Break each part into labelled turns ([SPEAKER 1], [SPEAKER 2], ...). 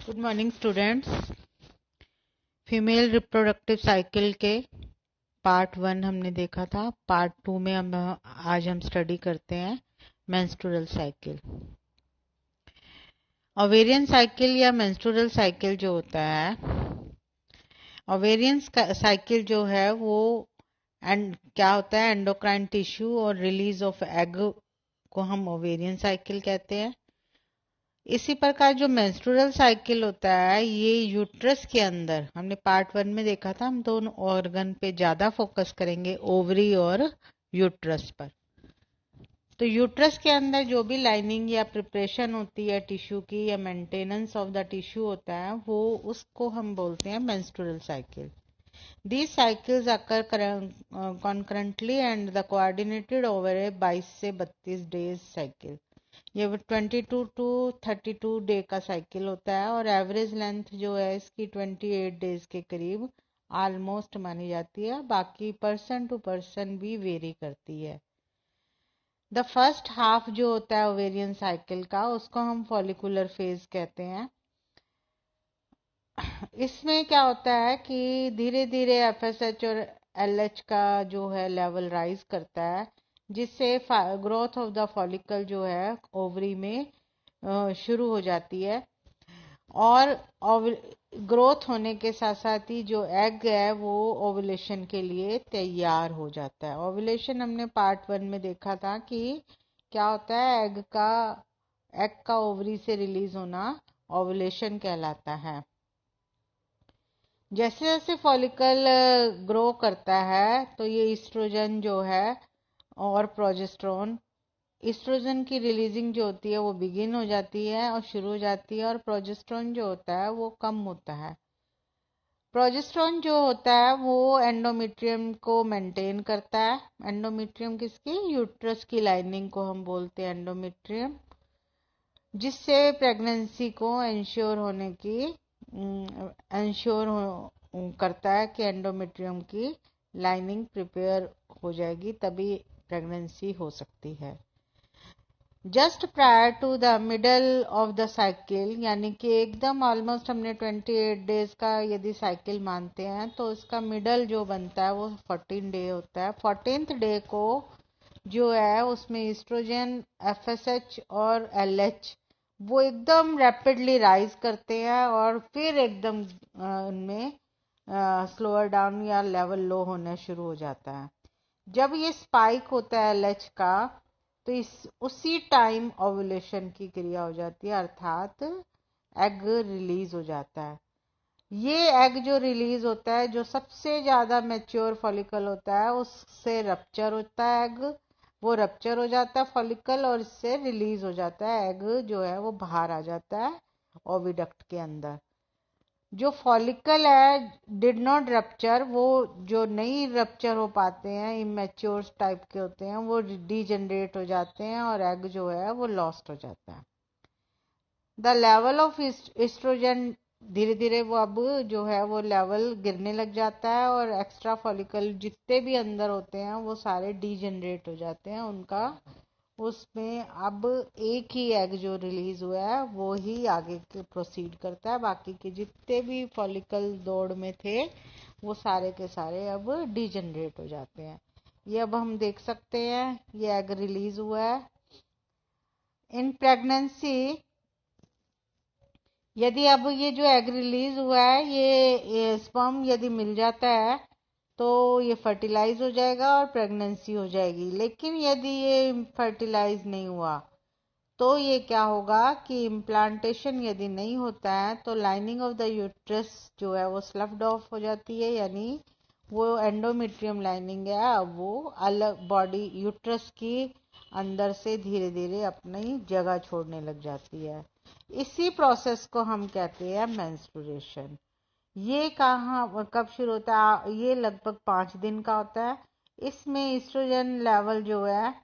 [SPEAKER 1] Good morning students. Female reproductive cycle के part 1 हमने देखा था। पार्ट 2 में आज हम स्टडी करते हैं मेंस्ट्रुअल साइकिल। ओवेरियन साइकिल या मेंस्ट्रुअल साइकिल जो होता है, ओवेरियन साइकिल जो है वो क्या होता है, एंडोक्राइन टिश्यू और रिलीज ऑफ एग को हम ओवेरियन साइकिल कहते हैं। इसी प्रकार जो मेंस्ट्रुअल साइकिल होता है ये यूट्रस के अंदर, हमने पार्ट 1 में देखा था, हम दोनों ऑर्गन पे ज्यादा फोकस करेंगे, ओवरी और यूट्रस पर। तो यूट्रस के अंदर जो भी लाइनिंग या प्रिपरेशन होती है टिश्यू की या मेंटेनेंस ऑफ द टिश्यू होता है, वो उसको हम बोलते हैं menstrual cycle. These cycles occur concurrently and the coordinated over a 22 से 32 डेज साइकिल। ये 22 टू 32 डे का साइकिल होता है और एवरेज लेंथ जो है इसकी 28 डेज के करीब ऑलमोस्ट मानी जाती है। बाकी पर्सन टू पर्सन भी वेरी करती है। द फर्स्ट हाफ जो होता है ओवेरियन साइकिल का, उसको हम फॉलिकुलर फेज कहते हैं। इसमें क्या होता है कि धीरे धीरे एफएसएच और एलएच का जो है लेवल राइज करता है, जिससे ग्रोथ ऑफ द फॉलिकल जो है ओवरी में शुरू हो जाती है। और ग्रोथ होने के साथ साथ ही जो एग है वो ओवुलेशन के लिए तैयार हो जाता है। ओवुलेशन हमने पार्ट 1 में देखा था कि क्या होता है, एग का ओवरी से रिलीज होना ओवुलेशन कहलाता है। जैसे जैसे फॉलिकल ग्रो करता है तो ये ईस्ट्रोजन जो है और प्रोजेस्टेरोन, ईस्ट्रोजन की रिलीजिंग जो होती है वो बिगिन हो जाती है और शुरू हो जाती है, और प्रोजेस्टेरोन जो होता है वो कम होता है। प्रोजेस्टेरोन जो होता है वो एंडोमेट्रियम को मेंटेन करता है। एंडोमेट्रियम किसकी? यूट्रस की लाइनिंग को हम बोलते हैं एंडोमेट्रियम, जिससे प्रेगनेंसी को इंश्योर करता है कि एंडोमेट्रियम की लाइनिंग प्रिपेयर हो जाएगी, तभी प्रेगनेंसी हो सकती है। Just prior to the middle of the cycle, यानी कि एकदम ऑलमोस्ट हमने 28 डेज का यदि साइकिल मानते हैं तो इसका मिडल जो बनता है वो 14 डे होता है। 14th डे को जो है उसमें ईस्ट्रोजन, एफएसएच और एलएच वो एकदम रैपिडली राइज करते हैं और फिर एकदम उनमें स्लोअर डाउन या लेवल लो होना शुरू हो जाता है। जब ये स्पाइक होता है एलएच का, तो उसी टाइम ओवुलेशन की क्रिया हो जाती है, अर्थात एग रिलीज हो जाता है। ये एग जो रिलीज होता है, जो सबसे ज्यादा मैच्योर फॉलिकल होता है उससे रप्चर होता है एग, वो रप्चर हो जाता है फॉलिकल और इससे रिलीज हो जाता है एग, जो है वो बाहर आ जाता है ओविडक्ट के अंदर। जो फॉलिकल है डिड नॉट रप्चर, वो जो नहीं रप्चर हो पाते हैं, इमेच्योर टाइप के होते हैं, वो डीजनरेट हो जाते हैं और एग जो है वो लॉस्ट हो जाता है। द लेवल ऑफ एस्ट्रोजन, धीरे धीरे वो अब जो है वो लेवल गिरने लग जाता है और एक्स्ट्रा फॉलिकल जितने भी अंदर होते हैं वो सारे डीजनरेट हो जाते हैं उनका। उसमें अब एक ही एग जो रिलीज हुआ है वो ही आगे के प्रोसीड करता है, बाकी के जितने भी फॉलिकल दौड़ में थे वो सारे के सारे अब डीजनरेट हो जाते हैं। ये अब हम देख सकते हैं, ये एग रिलीज हुआ है। इन प्रेगनेंसी, यदि अब ये जो एग रिलीज हुआ है ये स्पर्म यदि मिल जाता है तो ये फर्टिलाइज हो जाएगा और प्रेगनेंसी हो जाएगी। लेकिन यदि ये फर्टिलाइज नहीं हुआ तो ये क्या होगा कि इम्प्लांटेशन यदि नहीं होता है तो लाइनिंग ऑफ द यूट्रस जो है वो स्लफ्ड ऑफ हो जाती है, यानी वो एंडोमेट्रियम लाइनिंग है अब वो अलग बॉडी यूट्रस की अंदर से धीरे धीरे अपनी जगह छोड़ने लग जाती है। इसी प्रोसेस को हम कहते हैं मेंस्ट्रुएशन। ये कहाँ कब शुरू होता है? ये लगभग 5 दिन का होता है। इसमें ईस्ट्रोजन लेवल जो है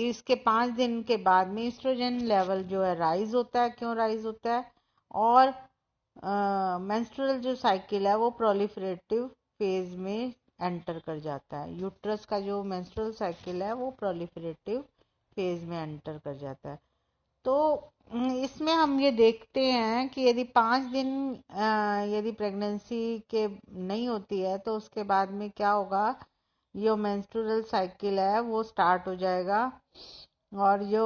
[SPEAKER 1] इसके 5 दिन के बाद में ईस्ट्रोजन लेवल जो है राइज होता है। क्यों राइज होता है? और मेंस्ट्रुअल जो साइकिल है वो प्रोलिफरेटिव फेज में एंटर कर जाता है। यूट्रस का जो मेंस्ट्रुअल साइकिल है वो प्रोलिफरेटिव फेज में एंटर कर जाता है। तो इसमें हम ये देखते हैं कि यदि 5 दिन यदि प्रेगनेंसी के नहीं होती है तो उसके बाद में क्या होगा, जो मेंस्ट्रुअल साइकिल है वो स्टार्ट हो जाएगा। और जो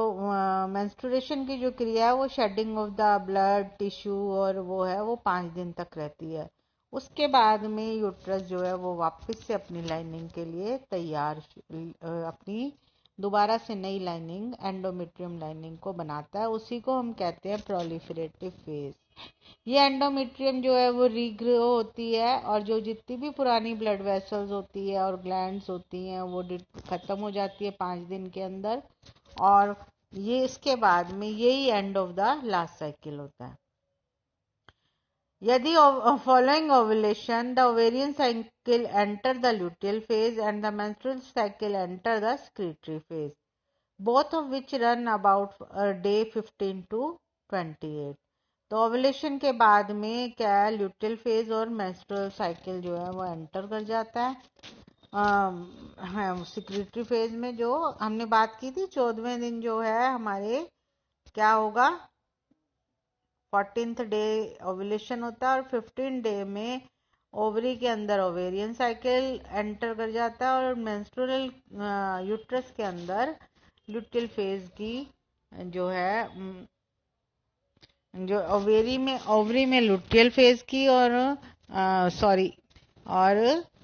[SPEAKER 1] मेंस्ट्रुएशन की जो क्रिया है वो shedding of the blood tissue और वो है वो 5 दिन तक रहती है। उसके बाद में यूट्रस जो है वो वापस से अपनी लाइनिंग के लिए तैयार अपनी दोबारा से नई लाइनिंग एंडोमेट्रियम लाइनिंग को बनाता है। उसी को हम कहते हैं प्रोलिफरेटिव फेज। ये एंडोमेट्रियम जो है वो रीग्रो होती है और जो जितनी भी पुरानी ब्लड वेसल्स होती है और ग्लैंड्स होती हैं वो खत्म हो जाती है 5 दिन के अंदर। और ये इसके बाद में यही end of the last cycle होता है। यदि following ovulation the ovarian cycle enter the luteal phase and the menstrual cycle enter the secretory phase, both of which run about day 15 to 28। तो ओवुलेशन के बाद में क्या है, ल्यूटियल फेज और मेंस्ट्रुअल साइकिल जो है वो एंटर कर जाता है सिक्रेटरी फेज में। जो हमने बात की थी 14वें दिन जो है हमारे क्या होगा, 14th डे ओवुलेशन होता है और 15 डे में ओवरी के अंदर ओवेरियन साइकिल एंटर कर जाता है और मेंस्ट्रुअल यूट्रस के अंदर ल्यूटियल फेज की जो है जो ओवरी में लुटियल फेज की और सॉरी और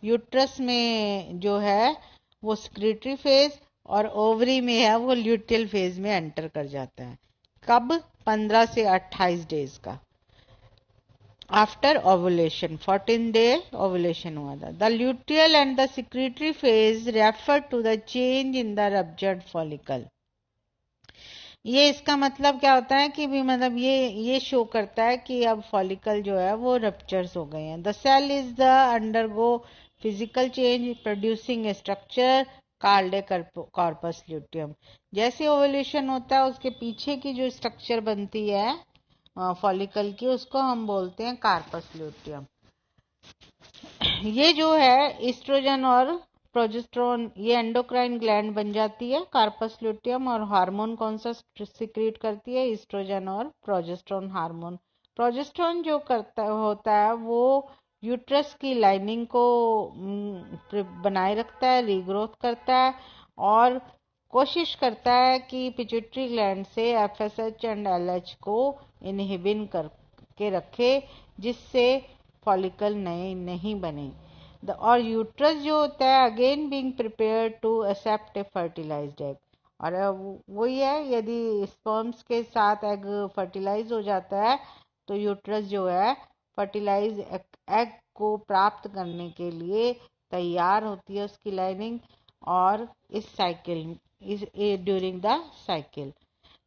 [SPEAKER 1] यूट्रस में जो है वो सिक्रेटरी फेज और ओवरी में है वो ल्यूटियल फेज में एंटर कर जाता है। कब, 15 से 28 डेज का आफ्टर ओवुलेशन। 14 डे ओवुलेशन हुआ था। The luteal and the secretory phase refer to the change in the ruptured follicle. ये इसका मतलब क्या होता है कि भी मतलब ये शो करता है कि अब फॉलिकल जो है वो रप्चर्स हो गए हैं। The cell is the undergo physical change producing structure called a corpus luteum. जैसे ओवुलेशन होता है उसके पीछे की जो स्ट्रक्चर बनती है फॉलिकल की उसको हम बोलते हैं कार्पस ल्यूटियम। ये जो है ईस्ट्रोजन और प्रोजेस्टेरोन ये एंडोक्राइन ग्लैंड बन जाती है कार्पस ल्यूटियम। और हार्मोन कौन सा सिक्रीट करती है, ईस्ट्रोजन और प्रोजेस्टेरोन हार्मोन। प्रोजेस्टेरोन जो करता होता है वो यूट्रस की लाइनिंग को बनाए रखता है, रीग्रोथ करता है और कोशिश करता है कि पिट्यूटरी ग्लैंड से एफएसएच एंड एलएच को इनहिबिन करके रखे जिससे फॉलिकल नए नहीं बने। और यूट्रस जो होता है again being prepare to accept a fertilized egg. और वही है, यदि स्पर्म्स के साथ एग फर्टिलाइज हो जाता है तो यूट्रस जो है फर्टिलाइज एग को प्राप्त करने के लिए तैयार होती है उसकी लाइनिंग। और इस साइकिल इस during the cycle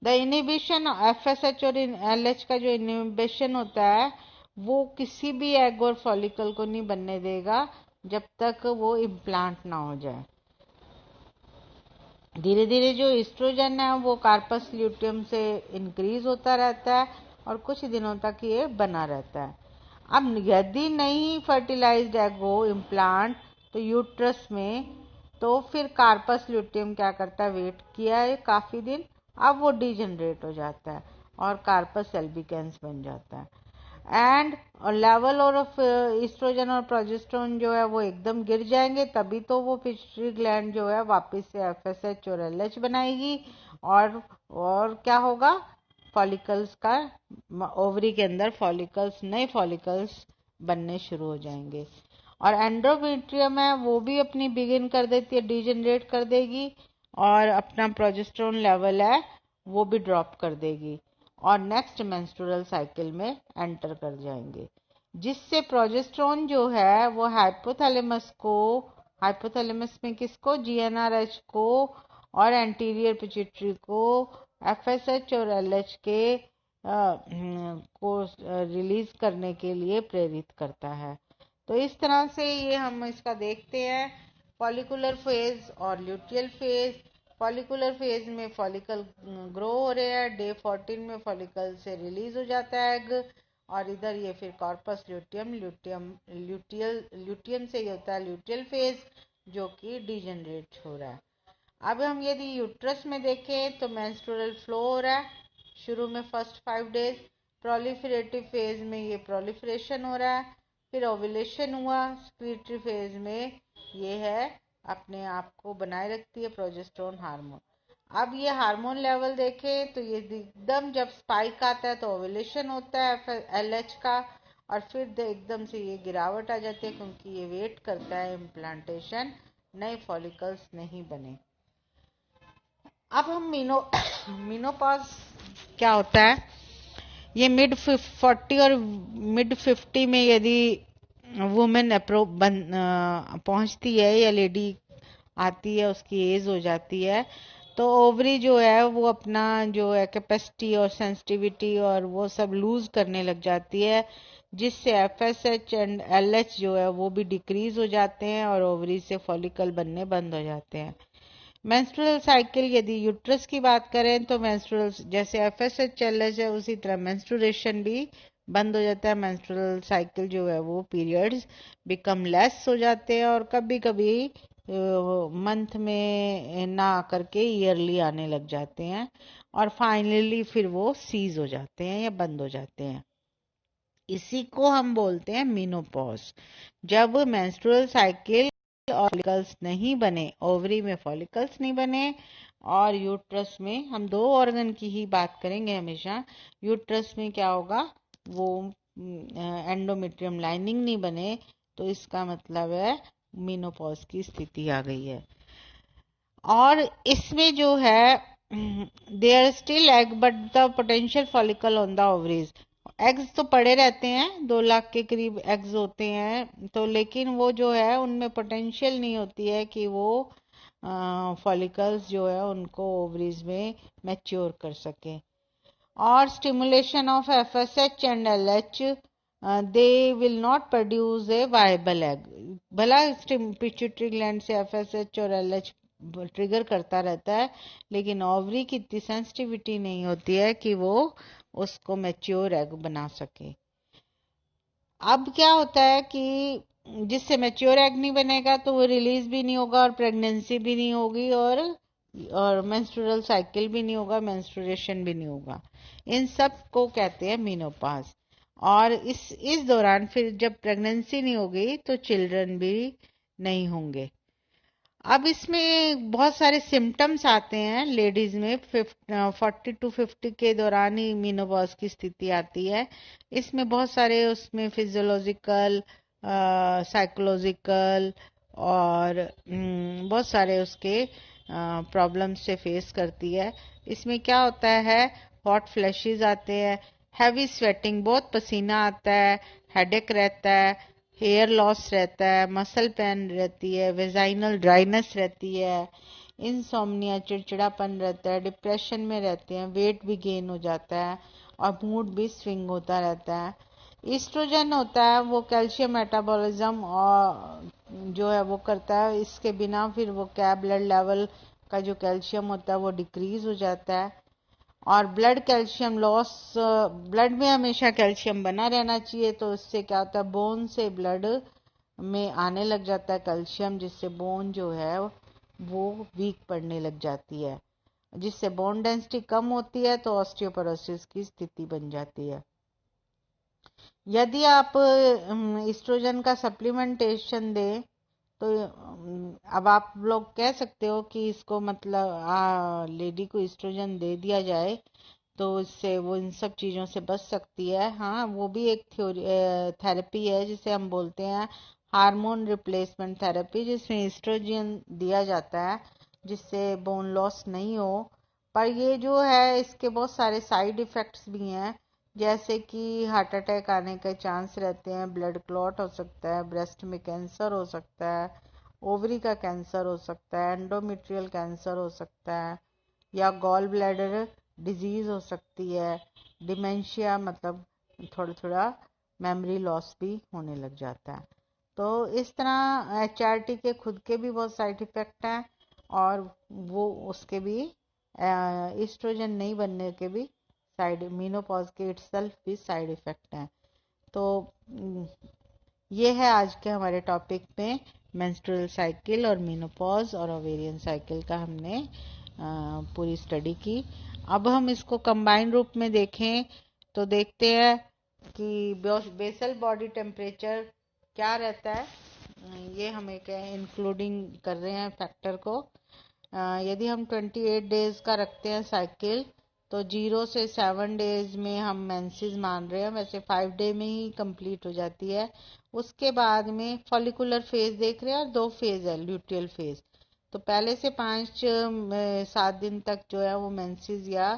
[SPEAKER 1] the inhibition FSH और एलएच का जो इनिबिशन होता है वो किसी भी एग और फॉलिकल को नहीं बनने देगा जब तक वो इम्प्लांट ना हो जाए। धीरे धीरे जो ईस्ट्रोजन है वो कार्पस ल्यूटियम से इंक्रीज होता रहता है और कुछ दिनों तक ये बना रहता है। अब यदि नहीं फर्टिलाइज्ड एग हो इम्प्लांट तो यूट्रस में, तो फिर कार्पस ल्यूटियम क्या करता है, वेट किया है काफी दिन, अब वो डिजनरेट हो जाता है और कार्पस एल्बिकेंस बन जाता है। एंड लेवल और ऑफ ईस्ट्रोजन और प्रोजेस्टेरोन जो है वो एकदम गिर जाएंगे, तभी तो वो पिट्यूटरी ग्लैंड जो है वापस से एफएसएच और एलएच बनाएगी और क्या होगा, फॉलिकल्स का ओवरी के अंदर फॉलिकल्स नए फॉलिकल्स बनने शुरू हो जाएंगे। और एंडोमेट्रियम है वो भी अपनी बिगिन कर देती है, डिजनरेट कर देगी और अपना प्रोजेस्टेरोन लेवल है वो भी ड्रॉप कर देगी और नेक्स्ट मेंस्ट्रुअल साइकिल में एंटर कर जाएंगे, जिससे प्रोजेस्टेरोन जो है वो हाइपोथैलेमस में किसको, जीएनआरएच को और एंटीरियर पिट्यूटरी को एफएसएच और एलएच के को रिलीज करने के लिए प्रेरित करता है। तो इस तरह से ये हम इसका देखते हैं फॉलिकुलर फेज और ल्यूटियल फेज। फॉलिकुलर फेज में फॉलिकल ग्रो हो रहे हैं, डे 14 में फॉलिकल से रिलीज हो जाता है एग और इधर ये फिर कॉर्पस ल्यूटियम से ये होता है ल्यूटियल फेज जो कि डिजनरेट हो रहा है। अब हम यदि यूट्रस में देखें तो मेंस्ट्रुअल फ्लो हो रहा है, शुरू में फर्स्ट 5 डेज प्रोलिफरेटिव फेज में ये प्रोलिफरेशन हो रहा है, फिर ओव्यूलेशन हुआ, सिक्रीटरी फेज में ये है अपने आप को बनाए रखती है प्रोजेस्टेरोन हार्मोन। अब ये हार्मोन लेवल देखें तो ये एकदम जब स्पाइक आता है तो ओव्यूलेशन होता है फिर एलएच का, और फिर एकदम से ये गिरावट आ जाती है क्योंकि ये वेट करता है इम्प्लांटेशन, नए फॉलिकल्स नहीं बने। अब हम मीनोपॉज क्या होता है, ये मिड 40 और मिड 50 में यदि वुमेन पहुंचती है या लेडी आती है, उसकी एज हो जाती है, तो ओवरी जो है वो अपना जो है कैपेसिटी और सेंसिटिविटी और वो सब लूज करने लग जाती है, जिससे एफएसएच एंड एलएच जो है वो भी डिक्रीज हो जाते हैं और ओवरी से फॉलिकल बनने बंद हो जाते हैं। मेंस्ट्रुअल साइकिल, यदि यूट्रस की बात करें तो मेंस्ट्रुअल जैसे एफएसएच एलएच है उसी तरह मेंस्ट्रुएशन भी बंद हो जाता है। मेंस्ट्रुअल साइकिल जो है वो पीरियड्स बिकम लेस हो जाते हैं और कभी कभी मंथ में ना करके ईयरली आने लग जाते हैं और फाइनली फिर वो सीज हो जाते हैं या बंद हो जाते हैं। इसी को हम बोलते हैं मीनोपॉज, जब मेंस्ट्रुअल साइकिल और फॉलिकल्स नहीं बने, ओवरी में फॉलिकल्स नहीं बने और यूट्रस में, हम 2 ऑर्गन की ही बात करेंगे हमेशा, यूट्रस में क्या होगा, वो एंडोमेट्रियम लाइनिंग नहीं बने, तो इसका मतलब है मीनोपॉज की स्थिति आ गई है। और इसमें जो है there still egg but the potential follicle on the ovaries, eggs तो पड़े रहते हैं, 2 लाख के करीब एग्स होते हैं, तो लेकिन वो जो है उनमें पोटेंशियल नहीं होती है कि वो फॉलिकल्स जो है उनको ओवरीज में मैच्योर कर सके। और stimulation of FSH and LH, they will not produce a viable egg. भला पिट्यूटरी ग्लैंड से एफएसएच और एलएच ट्रिगर करता रहता है, लेकिन ओवरी की इतनी सेंसिटिविटी नहीं होती है कि वो उसको मैच्योर एग बना सके। अब क्या होता है कि जिससे मैच्योर एग नहीं बनेगा तो वो रिलीज भी नहीं होगा और प्रेगनेंसी भी नहीं होगी और मेंस्ट्रुअल साइकिल भी नहीं होगा, मेंस्ट्रुएशन भी नहीं होगा। इन सब को कहते हैं मीनोपॉज। और इस दौरान फिर जब प्रेगनेंसी नहीं होगी तो चिल्ड्रन भी नहीं होंगे। अब इसमें बहुत सारे सिम्टम्स आते हैं लेडीज में, 40 to 50 के दौरान ही मीनोपॉज की स्थिति आती है। इसमें बहुत सारे उसमें फिजियोलॉजिकल, साइकोलॉजिकल और बहुत सारे उसके प्रॉब्लम से फेस करती है। इसमें क्या होता है, हॉट फ्लैशेस आते हैं, हैवी स्वेटिंग, बहुत पसीना आता है, हेडेक रहता है, हेयर लॉस रहता है, मसल पेन रहती है, वेजाइनल ड्राइनेस रहती है, इंसोम्निया, चिड़चिड़ापन रहता है, डिप्रेशन में रहते हैं, वेट भी गेन हो जाता है और मूड भी स्विंग होता रहता है। ईस्ट्रोजन होता है वो कैल्शियम मेटाबॉलिज्म और जो है वो करता है, इसके बिना फिर वो क्या ब्लड लेवल का जो कैल्शियम होता है वो डिक्रीज हो जाता है। और ब्लड कैल्शियम लॉस, ब्लड में हमेशा कैल्शियम बना रहना चाहिए, तो इससे क्या होता है, बोन से ब्लड में आने लग जाता है कैल्शियम, जिससे बोन जो है वो वीक पड़ने लग जाती है, जिससे बोन डेंसिटी कम होती है तो ऑस्टियोपोरोसिस की स्थिति बन जाती है। यदि आप एस्ट्रोजन का सप्लीमेंटेशन दें तो अब आप लोग कह सकते हो कि इसको मतलब लेडी को एस्ट्रोजन दे दिया जाए तो इससे वो इन सब चीज़ों से बच सकती है। हाँ, वो भी एक थेरेपी है जिसे हम बोलते हैं हार्मोन रिप्लेसमेंट थेरेपी, जिसमें एस्ट्रोजन दिया जाता है जिससे बोन लॉस नहीं हो। पर ये जो है इसके बहुत सारे साइड इफ़ेक्ट्स भी हैं, जैसे कि हार्ट अटैक आने के चांस रहते हैं, ब्लड क्लॉट हो सकता है, ब्रेस्ट में कैंसर हो सकता है, ओवरी का कैंसर हो सकता है, एंडोमेट्रियल कैंसर हो सकता है, या गॉल ब्लैडर डिजीज हो सकती है, डिमेंशिया मतलब थोड़ा थोड़ा मेमोरी लॉस भी होने लग जाता है। तो इस तरह एचआरटी के खुद के भी बहुत साइड इफेक्ट हैं और वो उसके भी ईस्ट्रोजन नहीं बनने के भी साइड, मीनोपॉज के इटसेल्फ भी साइड इफेक्ट हैं। तो ये है आज के हमारे टॉपिक में मेंस्ट्रुअल साइकिल और मीनोपॉज और ओवेरियन साइकिल का हमने पूरी स्टडी की। अब हम इसको कंबाइन रूप में देखें तो देखते हैं कि बेसल बॉडी टेम्परेचर क्या रहता है। ये हम एक इंक्लूडिंग कर रहे हैं फैक्टर को। यदि हम 28 डेज का रखते हैं साइकिल तो 0 से 7 डेज में हम मेंसेस मान रहे हैं, वैसे 5 डे में ही कंप्लीट हो जाती है। उसके बाद में फॉलिकुलर फेज देख रहे हैं और 2 फेज है ल्यूटियल फेज। तो पहले से 5-7 दिन तक जो है वो मेंसेस या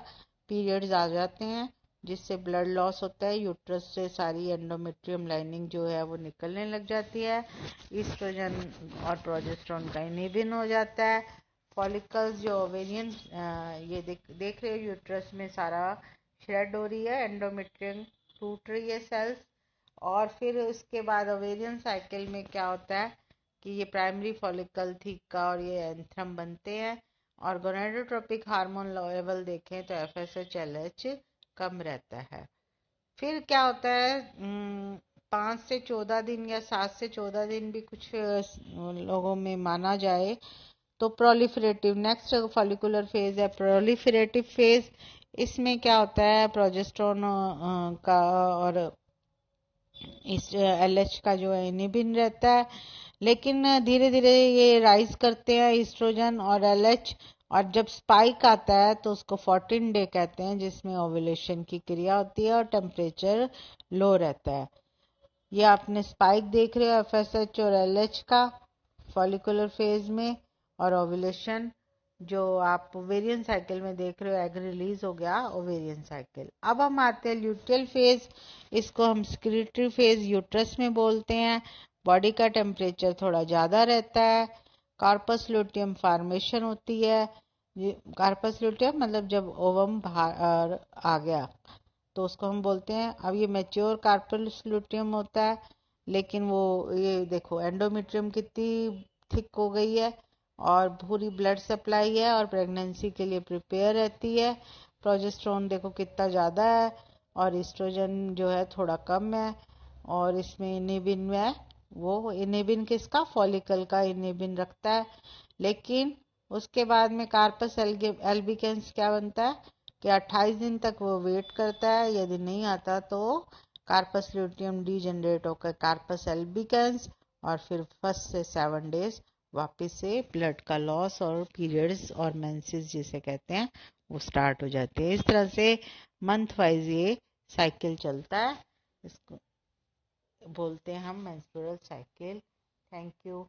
[SPEAKER 1] पीरियड्स आ जाते हैं, जिससे ब्लड लॉस होता है, यूट्रस से सारी एंडोमेट्रियम लाइनिंग जो है वो निकलने लग जाती है, ईस्ट्रोजन और प्रोजेस्टेरोन का इनहिबिशन हो जाता है। फॉलिकल्स जो ओवेरियन ये देख रहे हो यूट्रस में सारा श्रेड हो रही है, एंडोमेट्रियम टूट रही है सेल्स। और फिर उसके बाद ओवेरियन साइकिल में क्या होता है कि ये प्राइमरी फॉलिकल थीका और ये एंथ्रम बनते हैं। और गोनेडोट्रोपिक हार्मोन लेवल देखें तो एफएसएच एलएच कम रहता है। फिर क्या होता है 5 से 14 दिन या 7 से 14 दिन भी कुछ लोगों में माना जाए तो प्रोलिफरेटिव नेक्स्ट फॉलिकुलर फेज है प्रोलिफरेटिव फेज। इसमें क्या होता है प्रोजेस्टेरोन का और इस एलएच का जो है इनहिबिशन रहता है, लेकिन धीरे धीरे ये राइज करते हैं ईस्ट्रोजन और एलएच। और जब स्पाइक आता है तो उसको 14 डे कहते हैं, जिसमें ओव्यूलेशन की क्रिया होती है और टेम्परेचर लो रहता है। ये आपने स्पाइक देख रहे हो एफएसएच और एलएच का फॉलिकुलर फेज में, और ओव्यूलेशन जो आप ओवेरियन साइकिल में देख रहे हो, एग रिलीज हो गया ओवेरियन साइकिल। अब हम आते हैं ल्यूटियल फेज। इसको हम सेक्रेटरी फेज यूट्रस में बोलते हैं। बॉडी का टेम्परेचर थोड़ा ज़्यादा रहता है, कार्पस ल्यूटियम फॉर्मेशन होती है। कार्पस ल्यूटियम मतलब जब ओवम बाहर आ गया तो उसको हम बोलते हैं। अब ये मैच्योर कार्पस ल्यूटियम होता है, लेकिन वो ये देखो एंडोमेट्रियम कितनी थिक हो गई है और पूरी ब्लड सप्लाई है और प्रेगनेंसी के लिए प्रिपेयर रहती है। प्रोजेस्टेरोन देखो कितना ज़्यादा है और ईस्ट्रोजन जो है थोड़ा कम है। और इसमें इनहिबिशन है, वो इनहिबिशन किसका फॉलिकल का इनहिबिशन रखता है। लेकिन उसके बाद में कार्पस एल्बिकेंस क्या बनता है कि 28 दिन तक वो वेट करता है, यदि नहीं आता तो कार्पस ल्यूटियम डीजनरेट होकर कार्पस एल्बिकेंस, और फिर 1 से 7 डेज वापस से ब्लड का लॉस और पीरियड्स और मेंसेस जिसे कहते हैं वो स्टार्ट हो जाते हैं। इस तरह से मंथ वाइज ये साइकिल चलता है, इसको बोलते हैं हम मेंस्ट्रुअल साइकिल। Thank you.